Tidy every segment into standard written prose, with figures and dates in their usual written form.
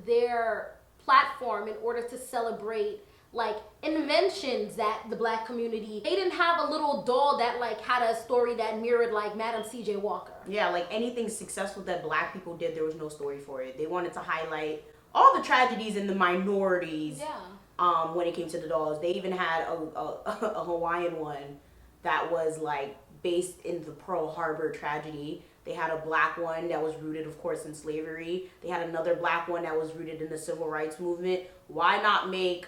their platform in order to celebrate like inventions that the black community. They didn't have a little doll that like had a story that mirrored like Madam C.J. Walker. Yeah, like anything successful that black people did, there was no story for it. They wanted to highlight all the tragedies and the minorities. Yeah. When it came to the dolls, they even had a Hawaiian one that was like based in the Pearl Harbor tragedy. They had a black one that was rooted, of course, in slavery. They had another black one that was rooted in the civil rights movement. Why not make,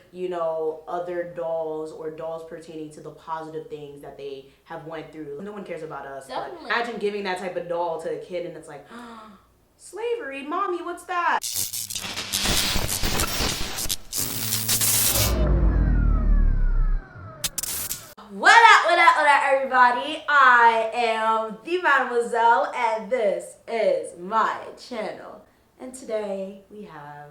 other dolls or dolls pertaining to the positive things that they have went through? No one cares about us. Definitely. But imagine giving that type of doll to a kid and it's like, slavery, mommy, what's that? What up, everybody? I am the Mademoiselle, and this is my channel. And today we have.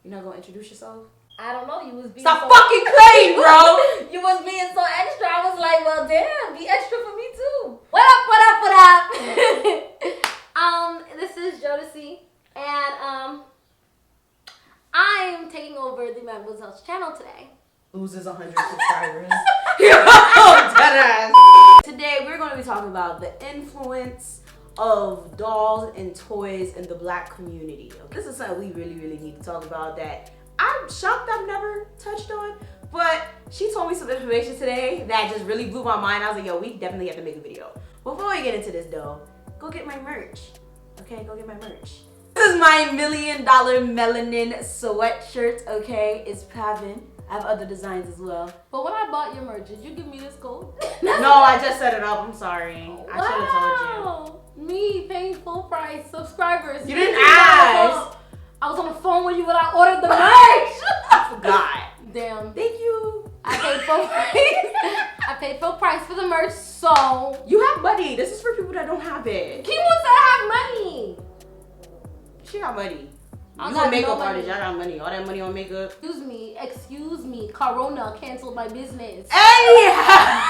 You're not gonna introduce yourself? I don't know. You was being Stop fucking playing, bro. You was being so extra. I was like, well, damn, be extra for me too. What up? This is Jodeci, and I'm taking over the Mademoiselle's channel today. Loses 100 subscribers. Deadass. Today we're going to be talking about the influence of dolls and toys in the black community. This is something we really need to talk about that I'm shocked I've never touched on. But she told me some information today that just really blew my mind. I was like, yo, we definitely have to make a video. Before we get into this though, go get my merch. Okay, go get my merch. This is my $1 million melanin sweatshirt, okay? It's poppin'. I have other designs as well. But when I bought your merch, did you give me this code? No, I just set it up. I'm sorry. Wow. I should have told you. Me paying full price, subscribers. You didn't ask. I was on the phone with you when I ordered the merch. I forgot. Damn. Thank you. I paid full price. I paid full price for the merch, so. You have money. This is for people that don't have it. He wants to have money. She got money. I You got a makeup no artist, money. y'all got money. All that money on makeup. Excuse me. Corona canceled my business. Anyhow.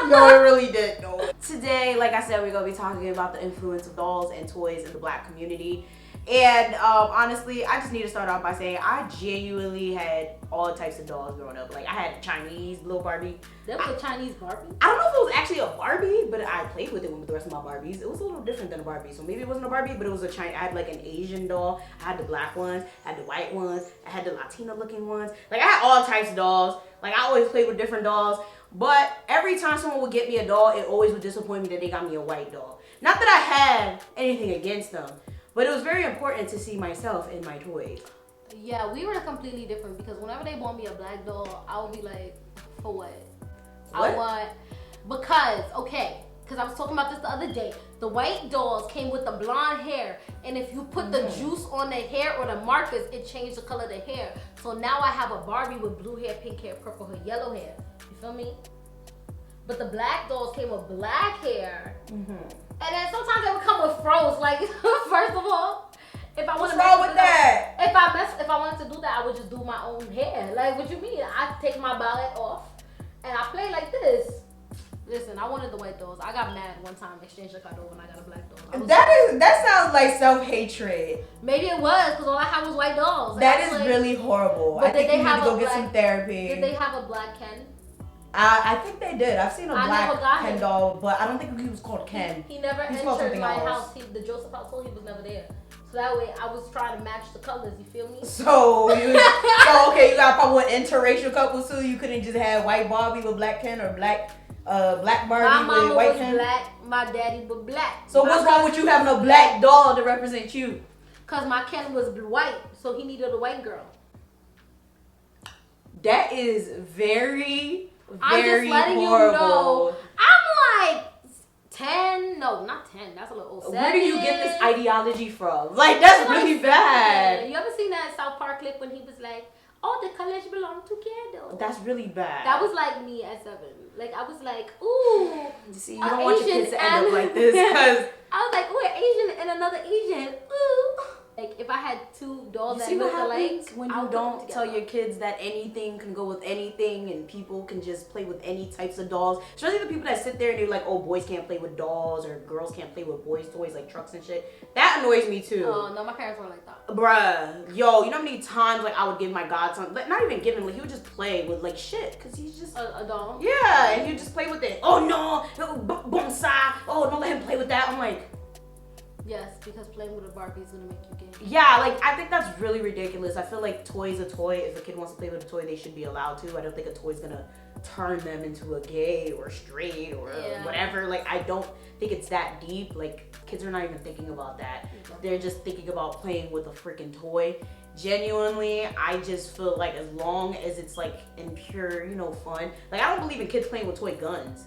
No, it really did. No. Today, like I said, we're going to be talking about the influence of dolls and toys in the black community. And honestly, I just need to start off by saying I genuinely had all types of dolls growing up. Like I had Chinese little Barbie. That was a Chinese Barbie? I don't know if it was actually a Barbie, but I played with it with the rest of my Barbies. It was a little different than a Barbie. So maybe it wasn't a Barbie, but it was a Chinese. I had like an Asian doll. I had the black ones. I had the white ones. I had the Latina looking ones. Like I had all types of dolls. Like I always played with different dolls. But every time someone would get me a doll, it always would disappoint me that they got me a white doll. Not that I had anything against them, but it was very important to see myself in my toys. Yeah, we were completely different because whenever they bought me a black doll, I would be like, for what? Because I was talking about this the other day. The white dolls came with the blonde hair, and if you put the juice on the hair or the markers, it changed the color of the hair. So now I have a Barbie with blue hair, pink hair, purple hair, yellow hair. You feel me? But the black dolls came with black hair. And then sometimes they would come with froze. Like, first of all, if I wanted if I wanted to do that, I would just do my own hair. Like, what you mean? I take my ballet off and I play like this. Listen, I wanted the white dolls. I got mad one time, exchanged the card over, and I got a black doll. That sounds like self-hatred. Maybe it was because all I had was white dolls. That is really horrible. I think you need to go get some therapy. Did they have a black Ken? I think they did. I've seen a black Ken doll, but I don't think he was called Ken. He never entered my house. The Joseph household, he was never there. So that way, I was trying to match the colors. You feel me? So you got a problem with interracial couples too. You couldn't just have white Barbie with black Ken or black Barbie with white Ken. My mama was black. My daddy was black. So what's wrong with you having a black doll to represent you? Cause my Ken was white, so he needed a white girl. That is very I'm just letting horrible. You know. I'm like 10. No, not 10. That's a little old. Where do you get this ideology from? Like, that's really bad. You ever seen that South Park clip when he was like, "All the colors belong together"? That's really bad. That was like me at 7. Like I was like, "Ooh." See, you don't want your kids to end up like this, because I was like, "Ooh, an Asian and another Asian." Ooh. Like if I had had two dolls You that see what looked alike, happens when I'll you put don't them tell together. your kids that anything can go with anything and people can just play with any types of dolls. Especially the people that sit there and they're like, oh, boys can't play with dolls or girls can't play with boys' toys like trucks and shit. That annoys me too. Oh no, my parents weren't like that. Bruh, yo, you know how many times like I would give my godson, like not even give him, like he would just play with like shit, cause he's just A doll. yeah, and he would just play with it. Oh no, bonsai. Oh, don't let him play with that. I'm like, Yes, because playing with a Barbie is gonna make you gay. yeah, like I think that's really ridiculous. I feel like toy's a toy. If a kid wants to play with a toy, they should be allowed to. I don't think a toy's gonna turn them into a gay or straight or whatever. Like I don't think it's that deep. Like kids are not even thinking about that. They're just thinking about playing with a freaking toy. Genuinely, I just feel like as long as it's like in pure, you know, fun. Like I don't believe in kids playing with toy guns.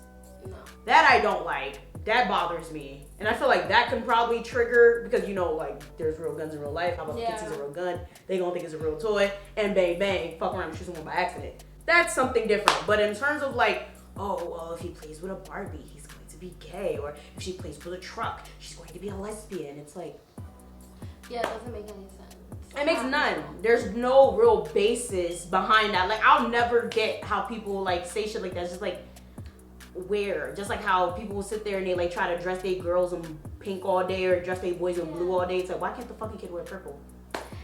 No. That I don't like. That bothers me. And I feel like that can probably trigger, because you know, like, there's real guns in real life. How about the kid sees a real gun? They gonna think it's a real toy, and bang, bang, fuck around and shoot someone by accident. That's something different. But in terms of like, oh, well, if he plays with a Barbie, he's going to be gay. Or if she plays with a truck, she's going to be a lesbian. It's like, Yeah, it doesn't make any sense. it makes none. There's no real basis behind that. Like, I'll never get how people like say shit like that. It's just like, where? Just like how people will sit there and they like try to dress their girls in pink all day or dress their boys in blue all day. It's like, why can't the fucking kid wear purple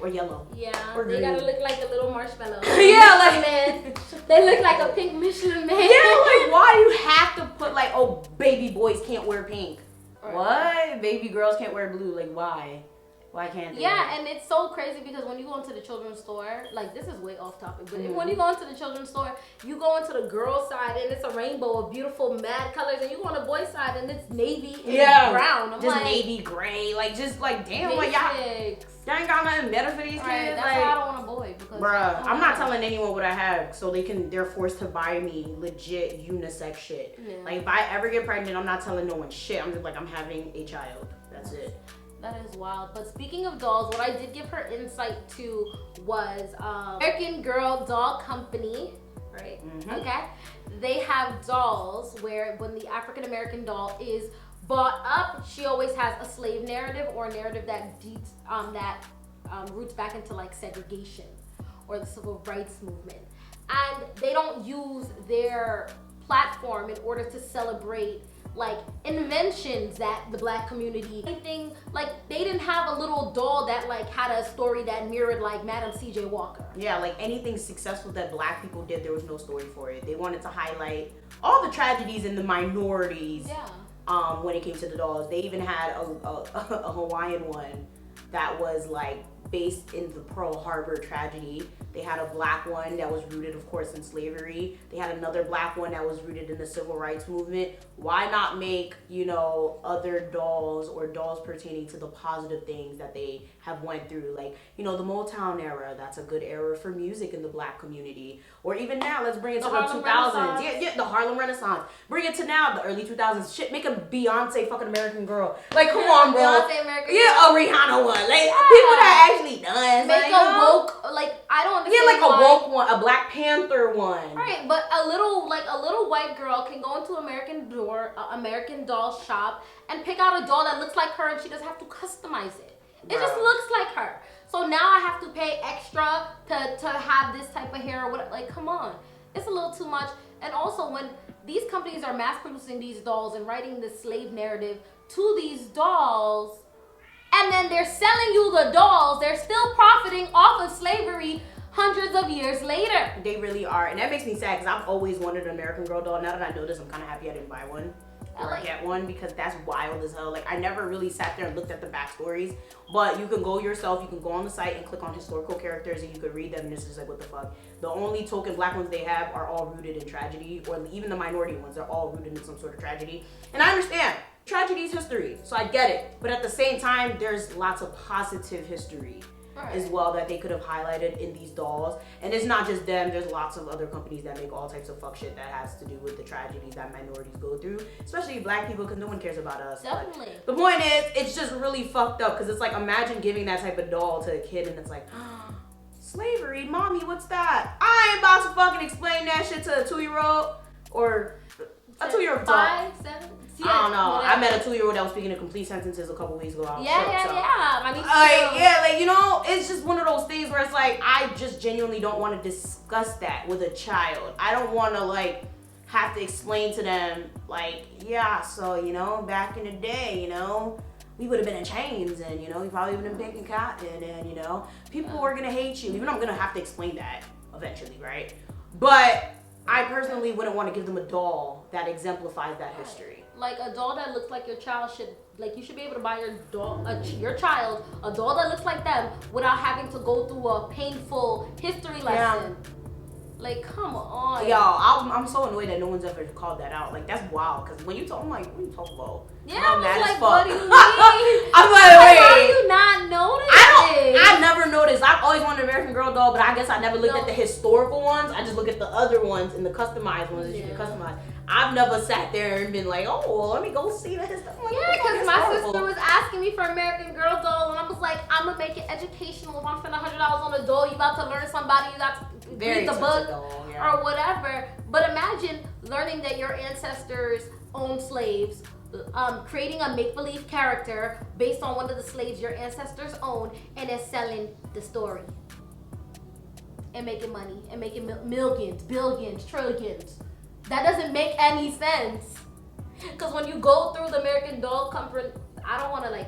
or yellow? Yeah, Or they green. gotta look like a little marshmallow. Yeah, like man. They look like a pink Michelin man. yeah, like why do you have to put like, oh, baby boys can't wear pink? Right. What? Baby girls can't wear blue? Like why? Why can't they? Yeah, and it's so crazy because when you go into the children's store, like this is way off topic, but when you go into the children's store, you go into the girl side and it's a rainbow of beautiful mad colors, and you go on the boy side and it's navy and it's brown. I'm just like, navy gray, like just like damn, like y'all ain't got nothing better for these kids. Right, that's like, why I don't want a boy because bruh, I'm not telling anyone what I have, so they're forced to buy me legit unisex shit. Yeah. Like if I ever get pregnant, I'm not telling no one shit. I'm just like, I'm having a child. That's it. That is wild. But speaking of dolls, what I did give her insight to was American Girl Doll Company, right? Okay. They have dolls where when the African American doll is bought up, she always has a slave narrative or a narrative that roots back into like segregation or the civil rights movement. And they don't use their platform in order to celebrate like inventions that the black community, anything like they didn't have a little doll that like had a story that mirrored like Madam C.J. Walker. Yeah, like anything successful that black people did, there was no story for it. They wanted to highlight all the tragedies and the minorities. Yeah. When it came to the dolls, they even had a Hawaiian one that was like based in the Pearl Harbor tragedy. They had a black one that was rooted, of course, in slavery. They had another black one that was rooted in the civil rights movement. Why not make, you know, other dolls or dolls pertaining to the positive things that they have went through? Like, you know, the Motown era, that's a good era for music in the black community. Or even now, let's bring it to the 2000s. Yeah, the Harlem Renaissance. Bring it to now, the early 2000s. Shit, make a Beyonce fucking American Girl. Like, come on, bro. Beyonce American Yeah, a Rihanna one. Like, people that actually done. Make like, a woke, like I don't understand. Yeah, like a woke one, a Black Panther one. Right, but a little white girl can go into American Doll shop and pick out a doll that looks like her, and she doesn't have to customize it. It just looks like her. So now I have to pay extra to have this type of hair or whatever. Like, come on, it's a little too much. And also, when these companies are mass producing these dolls and writing this slave narrative to these dolls, and then they're selling you the dolls, they're still profiting off of slavery hundreds of years later. They really are, and that makes me sad because I've always wanted an American Girl doll. Now that I know this, I'm kind of happy I didn't buy one or get one, because that's wild as hell. Like, I never really sat there and looked at the backstories, but you can go yourself, you can go on the site and click on historical characters and you could read them, and it's just like, what the fuck. The only token black ones they have are all rooted in tragedy, or even the minority ones are all rooted in some sort of tragedy. And I understand, tragedy is history, so I get it. But at the same time, there's lots of positive history as well that they could have highlighted in these dolls. And it's not just them, there's lots of other companies that make all types of fuck shit that has to do with the tragedies that minorities go through, especially black people, because no one cares about us. Definitely. But the point is, it's just really fucked up, because it's like, imagine giving that type of doll to a kid and it's like, slavery, mommy, what's that? I ain't about to fucking explain that shit to a 2-year-old or a 2-year-old doll. 5, 7. I don't know. I met a 2-year-old that was speaking in complete sentences a couple weeks ago. Yeah. My Money it's just one of those things where it's like I just genuinely don't want to discuss that with a child. I don't want to like have to explain to them like, yeah, so back in the day, we would have been in chains and we probably would have been picking cotton and people were gonna hate you. Even though I'm gonna have to explain that eventually, right? But I personally wouldn't want to give them a doll that exemplifies that history. Like a doll that looks like your child you should be able to buy your child a doll that looks like them without having to go through a painful history lesson. Yeah. Like, come on. Yo, I'm so annoyed that no one's ever called that out. Like, that's wild. Because when you talk, I'm like, what are you talking about? Yeah, I'm mad like, as fuck. what do you mean? I'm like, wait. How do you not notice I never noticed. I've always wanted an American Girl doll, but I guess I never looked at the historical ones. I just look at the other ones and the customized ones that you can customize. I've never sat there and been like, oh, well, let me go see the history. Like, yeah, because my sister was asking me for American Girl doll, and I was like, I'm going to make it educational. If I'm spending $100 on a doll, you about to learn somebody, you got to read the book or whatever. But imagine learning that your ancestors owned slaves, creating a make-believe character based on one of the slaves your ancestors owned, and then selling the story. And making money, and making millions, billions, trillions. That doesn't make any sense. Because when you go through the American Doll Company, I don't want to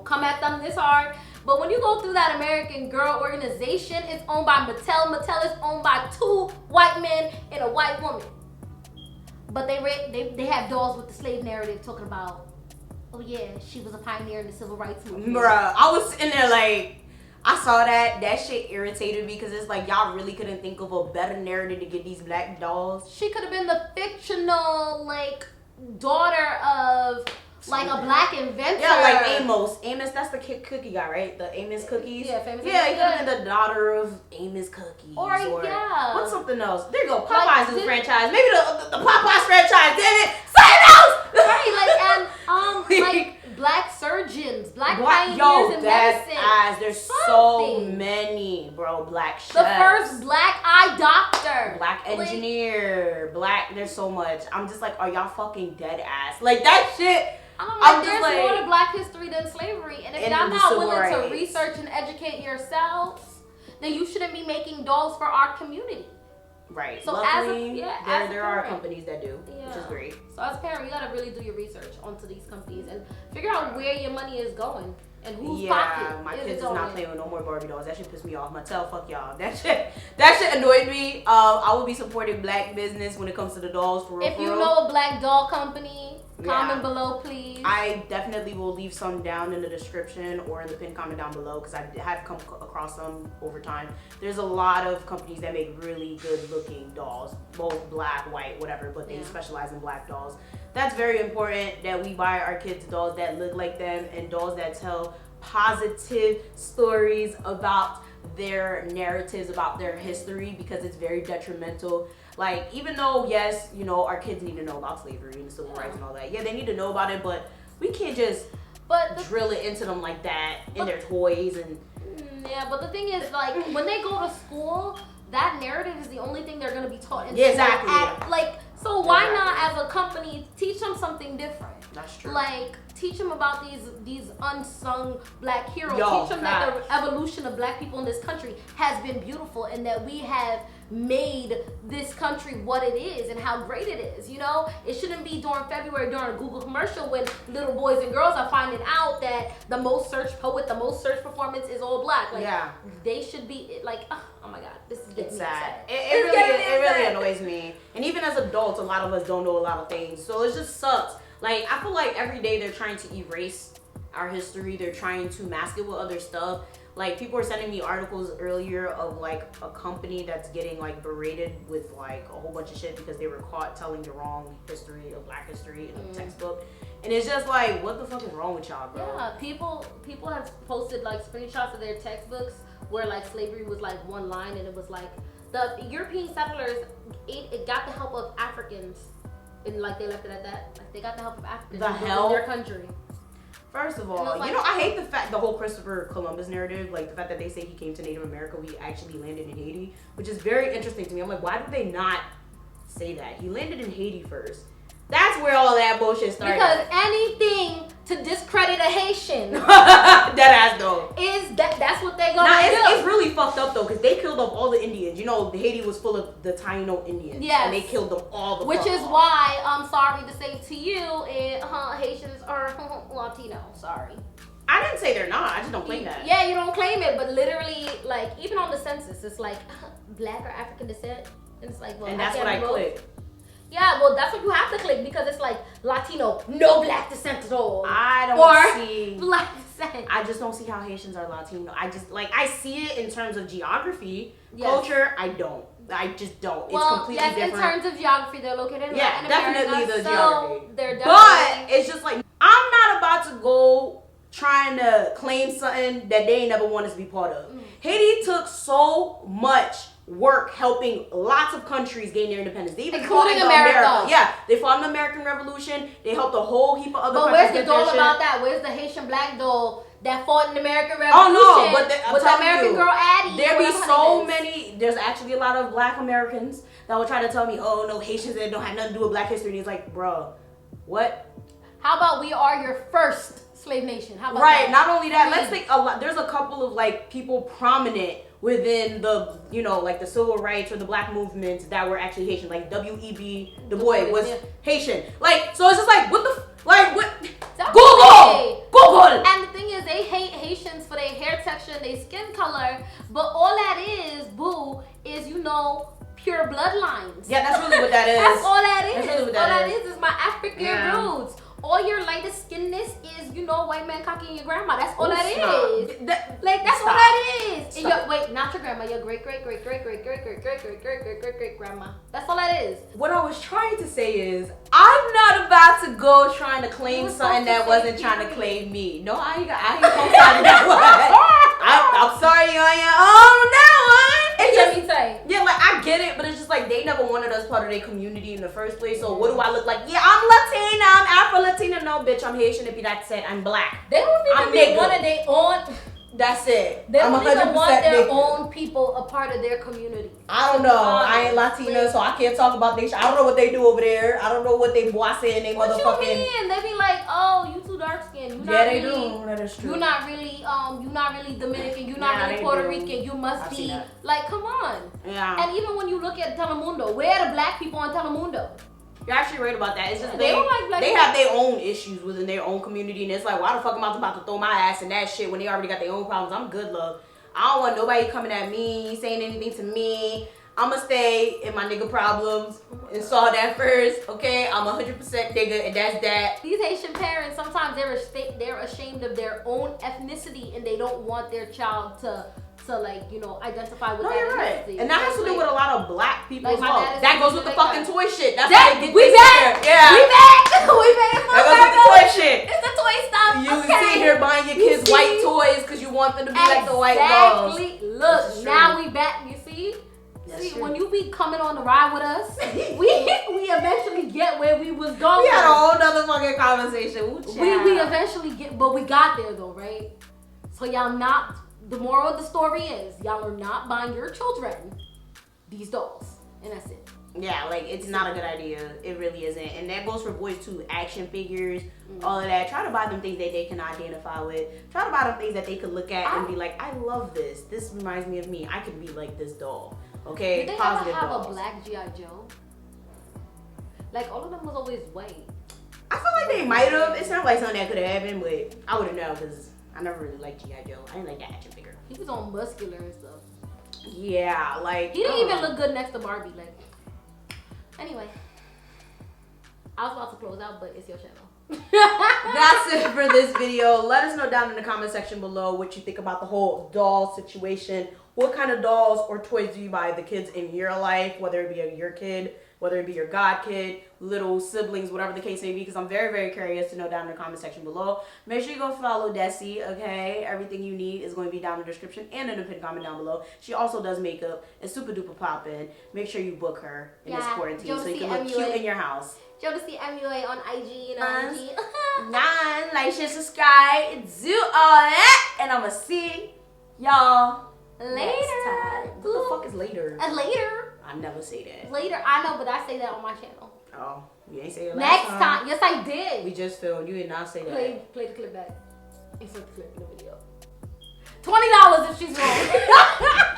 come at them this hard. But when you go through that American Girl organization, it's owned by Mattel. Mattel is owned by 2 white men and a white woman. But they have dolls with the slave narrative talking about, oh yeah, she was a pioneer in the civil rights movement. Bruh, I was sitting there like, I saw that shit irritated me because it's like y'all really couldn't think of a better narrative to get these black dolls. She could have been the fictional daughter of a black inventor. Yeah, like Amos. Amos, that's the cookie guy, right? The Amos cookies. Yeah, famous. Yeah, he could have been the daughter of Amos Cookies. Or what's something else? There you go, Popeyes is a franchise. Maybe the Popeyes franchise. Damn it, something else. Right, and black surgeons, black pioneers in medicine. There's so many, bro. Black chefs. The first black eye doctor. Black engineer. There's so much. I'm just like, are y'all fucking dead ass? Like that shit. There's more to black history than slavery. And if y'all not willing to research and educate yourselves, then you shouldn't be making dolls for our community. Right. So luckily, there are companies that do, which is great. So as a parent, you gotta really do your research onto these companies and figure out where your money is going and whose pocket my kids is going. not playing with no more Barbie dolls. That shit pissed me off. Mattel, fuck y'all. That shit annoyed me. I will be supporting black business when it comes to the dolls for real. If you know a black doll company, comment below, please. I definitely will leave some down in the description or in the pinned comment down below because I have come across some over time. There's a lot of companies that make really good looking dolls, both black, white, whatever, but they specialize in black dolls. That's very important that we buy our kids dolls that look like them and dolls that tell positive stories about their narratives, about their history, because it's very detrimental. Like, even though, yes, our kids need to know about slavery and civil rights and all that. Yeah, they need to know about it, but we can't just drill it into them like that in their toys and... Yeah, but the thing is, when they go to school, that narrative is the only thing they're going to be taught in school. Exactly. So why not, as a company, teach them something different? That's true. Teach them about these unsung black heroes. Teach them that the evolution of black people in this country has been beautiful and that we have made this country what it is and how great it is. It shouldn't be during February during a Google commercial when little boys and girls are finding out that the most searched poet, the most searched performance is all black. They should be oh my god, this is getting sad. It really annoys me. And even as adults, a lot of us don't know a lot of things, so it just sucks. I feel like every day they're trying to erase our history. They're trying to mask it with other stuff. People were sending me articles earlier of a company that's getting berated with a whole bunch of shit because they were caught telling the wrong history of black history in a textbook. And it's just what the fuck is wrong with y'all, bro? Yeah, people have posted screenshots of their textbooks where slavery was one line, and it was the European settlers it got the help of Africans. And they left it at that. They got the help of Africans in their country. First of all, I hate the whole Christopher Columbus narrative, the fact that they say he came to Native America, we actually landed in Haiti, which is very interesting to me. I'm like, why did they not say that? He landed in Haiti first. That's where all that bullshit started. Because anything to discredit a Haitian. though, because they killed off all the Indians. You know, Haiti was full of the Taino Indians. Yes. And they killed them all the Which fuck is off. why I'm sorry to say to you, Haitians are Latino. Sorry. I didn't say they're not. I just don't claim that. Yeah, you don't claim it, but literally, like, even on the census, it's like black or African descent. And it's like, well, And that's what I click. Yeah, well, that's what you have to click because it's like Latino, no black descent at all. I don't Or see. black descent. I just don't see how Haitians are Latino. I just, like, I see it in terms of geography. Yes. Culture, I don't. I just don't. Well, It's completely yes, different. in terms of geography, they're located in Yeah, Latin definitely America, the so geography. they're But definitely... it's just like, I'm not about to go trying to claim something that they ain't never wanted to be part of. Haiti took so much work helping lots of countries gain their independence. They even fought Including in America. Yeah, they fought in the American Revolution. They helped a whole heap of other But countries where's the get their doll shit. about that? Where's the Haitian black doll that fought in the American Oh Revolution? no, but I'm with the telling American you, girl Addie. there be whatever her so name is. many. There's actually a lot of black Americans that will try to tell me, oh no, Haitians that don't have nothing to do with black history. And it's like, bro, what? How about we are your first slave nation? How about Right. that? Not only that, let's Please. think a lot. There's a couple of like people prominent within the, you know, like the civil rights or the black movements that were actually Haitian. Like W.E.B. Du Bois was yeah. Haitian. Like, so it's just like, what the, like, what? That's Google! Google! And the thing is, they hate Haitians for their hair texture and their skin color, but all that is, boo, is, you know, pure bloodlines. Yeah, that's really what that is. That's all that is. That's really what all that that is my African Yeah. roots. All your lightest skinness is, you know, white man cocking your grandma. That's all Oh, that stop. is. That- Like, that's stop. all that is. And Stop. your, wait, not your grandma, your great great great great great great great great great great great great great grandma. That's all that is. What I was trying to say is, I'm not about to go trying to claim You were something supposed that to wasn't say trying to period. claim me. No, I ain't co-signing that one. I'm sorry you on your own on that one. It's Let just, me say. yeah, like I get it, but it's just like they never wanted us part of their community in the first place. So what do I look like? Yeah, I'm Latina, I'm Afro-Latina. No, bitch, I'm Haitian. If that's it, I'm black. They don't I'm even be nigga. one of their own. That's it. They I'm don't even 100% want their nigga. own people a part of their community. I don't know. I ain't Latina, so I can't talk about this. I don't know what they do over there. I don't know what they boy say in they What motherfucking. you mean? They be like, oh, you too dark skinned. Yeah, they do. That is true. You're not really Dominican. You're not Yeah, really they Puerto do. Rican. You must I've be seen that. like, come on. Yeah. And even when you look at Telemundo, where are the black people on Telemundo? You're actually right about that. It's just They don't like black they people. have their own issues within their own community, and it's like, why the fuck am I about to throw my ass in that shit when they already got their own problems? I'm good, love. I don't want nobody coming at me, saying anything to me. I'ma stay in my nigga problems and solve that first, okay? I'm 100% nigga, and that's that. These Haitian parents, sometimes they're ashamed of their own ethnicity and they don't want their child to like, you know, identify with No, that you're right. ethnicity. And that has to do with a lot of black people Like as my well. dad is That goes with the like fucking that. toy shit. That's That- why they get we this back! shit. Yeah. We back! We back! That goes with the toy shit. It's the toy stuff. You okay. sit here buying your You kids see? white toys because you want them to be like the white dolls. Exactly. Look, That's now true. we back. You see? That's See, true. when you be coming on the ride with us, we eventually get where we was going. We had a whole nother fucking conversation. Ooh, we child. eventually get, but we got there though, right? So y'all not. The moral of the story is y'all are not buying your children these dolls, and that's it. Yeah, like it's not a good idea. It really isn't. And that goes for boys too. Action figures, all of that. Try to buy them things that they can identify with. Try to buy them things that they could look at and be like, I love this. This reminds me of me. I could be like this doll. Okay? Did they Positive ever have dolls. a black G.I. Joe? Like all of them was always white. I feel like they might have. It sounds like something that could have happened, but I wouldn't know because I never really liked G.I. Joe. I didn't like that action figure. He was on muscular and stuff. Yeah, like He didn't even look good next to Barbie. Like, anyway, I was about to close out, but it's your channel. That's it for this video. Let us know down in the comment section below what you think about the whole doll situation. What kind of dolls or toys do you buy the kids in your life, whether it be your kid, whether it be your god kid, little siblings, whatever the case may be, because I'm very, very curious to know down in the comment section below. Make sure you go follow Desi, okay? Everything you need is going to be down in the description and in the pinned comment down below. She also does makeup and super duper poppin'. Make sure you book her in this Yeah, quarantine so you Jodeci can look MUA. cute in your house. Jodeci MUA on IG and IG. 9, like, share, subscribe, do all that, and I'ma see y'all Later. next time. What the fuck is later? Later. I never say that. Later. I know, but I say that on my channel. Oh, you ain't say it last Next time. Yes, I did. We just filmed. You did not say that. Play the clip back. Insert the clip in the video. $20 if she's wrong.